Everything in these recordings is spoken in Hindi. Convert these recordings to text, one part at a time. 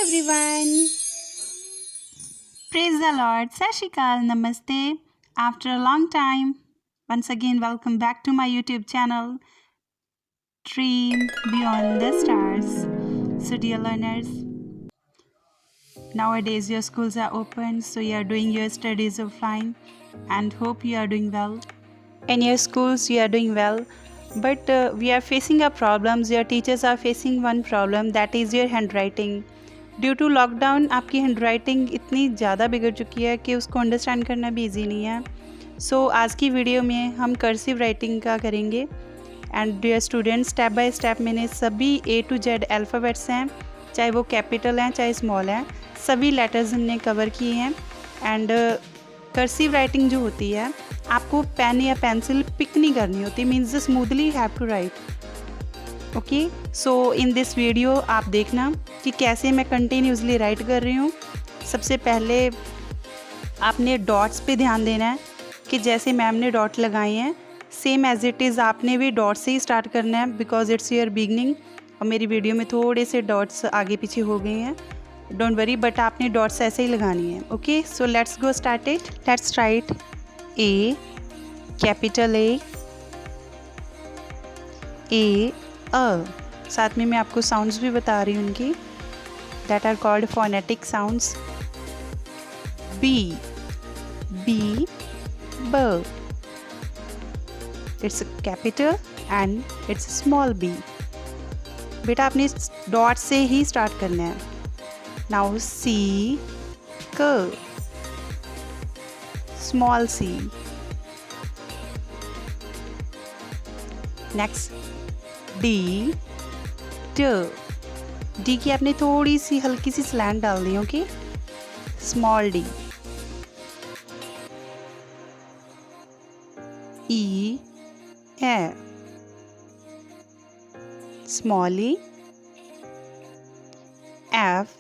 everyone. Praise the Lord. Sat Shri Akal. Namaste. After a long time, once again, welcome back to my YouTube channel, Dream Beyond the Stars. So, dear learners, nowadays your schools are open, so you are doing your studies offline and hope you are doing well. In your schools, you are doing well, but we are facing a problems. Your teachers are facing one problem, that is your handwriting. Due to lockdown आपकी हैंड राइटिंग इतनी ज़्यादा बिगड़ चुकी है कि उसको अंडरस्टैंड करना भी ईजी नहीं है. सो आज की वीडियो में हम कर्सिव राइटिंग का करेंगे. And dear students, step by step मैंने सभी A to Z अल्फ़ाबेट्स हैं, चाहे वो कैपिटल हैं चाहे स्मॉल हैं, सभी लेटर्स हमने कवर किए हैं. एंड कर्सिव राइटिंग जो होती है, आपको पेन या पेंसिल पिक नहीं करनी होती, means smoothly have to write. Okay, so in this video आप देखना कि कैसे मैं कंटिन्यूसली राइट कर रही हूँ. सबसे पहले आपने डॉट्स पे ध्यान देना है कि जैसे मैम ने डॉट लगाए हैं सेम एज इट इज़ आपने भी डॉट से ही स्टार्ट करना है, बिकॉज इट्स योर बिगनिंग. और मेरी वीडियो में थोड़े से डॉट्स आगे पीछे हो गए हैं, डोंट वरी, बट आपने डॉट्स ऐसे ही लगानी है. Okay, so let's go start it. Let's write A, capital A साथ में मैं आपको साउंड्स भी बता रही हूँ उनकी, that are called phonetic sounds. B ब, it's capital and it's small B. बेटा आपने डॉट से ही स्टार्ट करना है. नाउ सी क, small C. Next D D की आपने थोड़ी सी हल्की सी स्लैंट डाल दी. Okay, small D. ई है small E. F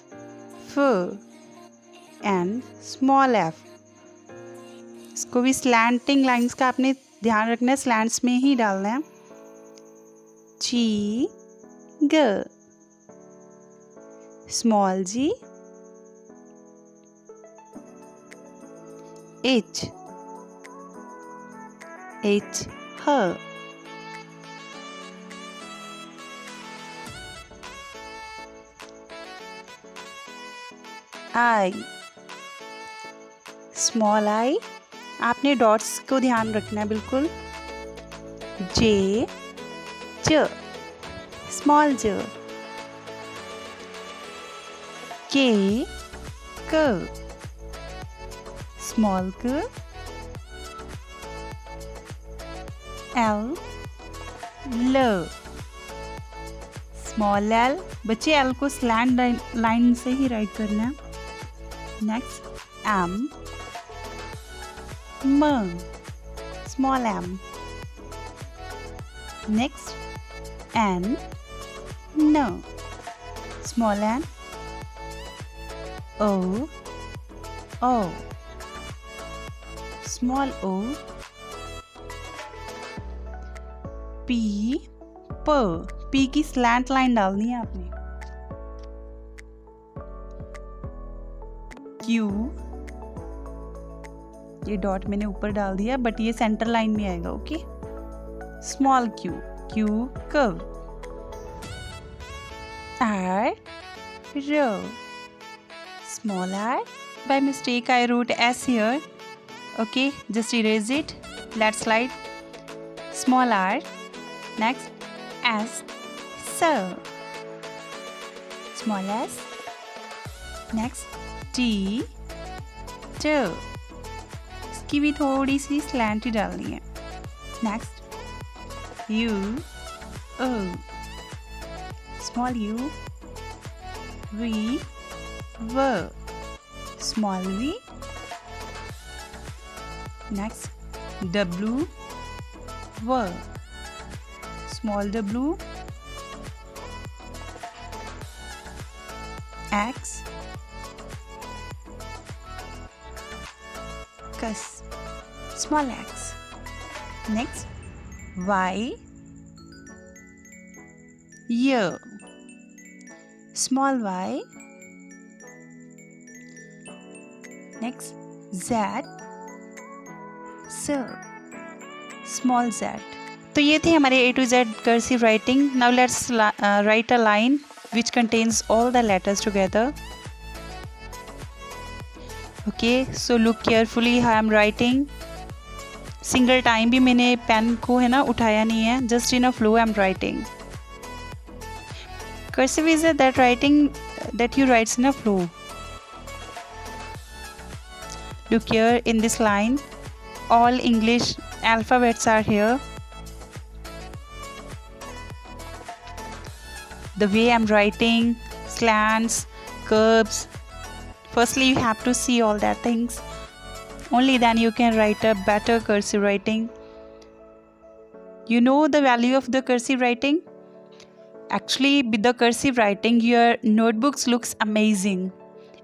and small F. इसको भी स्लैंटिंग लाइंस का आपने ध्यान रखना है, स्लैंट्स में ही डालना है. जी ग, स्मॉल जी. एच ह. आई, स्मॉल आई. आपने डॉट्स को ध्यान रखना है बिल्कुल. जे ज, स्मॉल ज. के क, स्मॉल क. एल ल, स्मॉल एल. बच्चे एल को स्लैंट लाइन से ही राइट करना है. नेक्स्ट एम म, स्मॉल एम. नेक्स्ट एन न, स्मॉल एन. ओ स्मॉल ओ. पी पी की स्लैंट लाइन डालनी है आपने. क्यू, ये डॉट मैंने ऊपर डाल दिया बट ये सेंटर लाइन में आएगा. Okay, small q, q curve. R row, small r. By mistake I wrote s here. Okay, just erase it. Let's write small r. Next s, so. Small s. Next t, to. इसकी भी थोड़ी सी स्लैंट ही डालनी है. Next u, o. Small u. V, v, small v. Next w, v, small w. X, cus, small x. Next y, year, small y. Next, Z, sir, small z. तो ये थी हमारे A to Z cursive writing. Now let's write a line which contains all the letters together. Okay, so look carefully how I am writing. Single time भी मैंने पेन को है ना उठाया नहीं है, just in a flow I am writing. Cursive is that writing that you writes in a flow. Look here in this line, all English alphabets are here. The way I'm writing, slants, curves. Firstly, you have to see all that things. Only then you can write a better cursive writing. You know the value of the cursive writing? Actually, with the cursive writing, your notebooks looks amazing.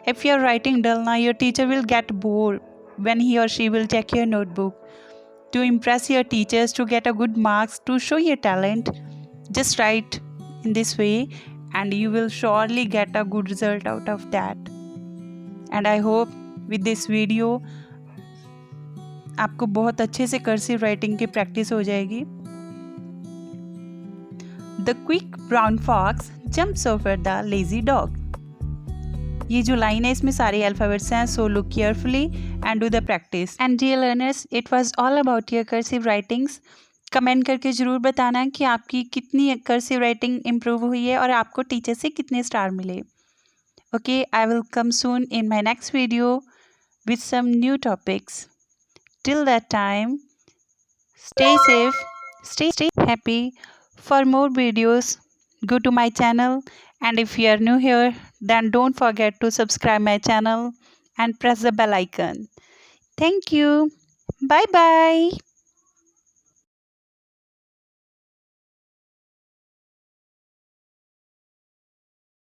If you are writing dull now, your teacher will get bored when he or she will check your notebook. To impress your teachers, to get a good marks, to show your talent, just write in this way and you will surely get a good result out of that. And I hope with this video आपको बहुत अच्छे से कर्सिव राइटिंग की प्रैक्टिस हो जाएगी. The quick brown fox jumps over the lazy dog. ये जो लाइन है इसमें सारे अल्फाबेट्स हैं, so look carefully and do the practice. And dear learners, it was all about your cursive writings. Comment करके ज़रूर बताना कि आपकी कितनी कर्सिव राइटिंग इम्प्रूव हुई है और आपको टीचर से कितने स्टार मिले. Okay, I will come soon in my next video with some new topics. Till that time, stay safe, stay happy. For more videos, go to my channel, and if you are new here, then don't forget to subscribe my channel and press the bell icon. Thank you. Bye bye.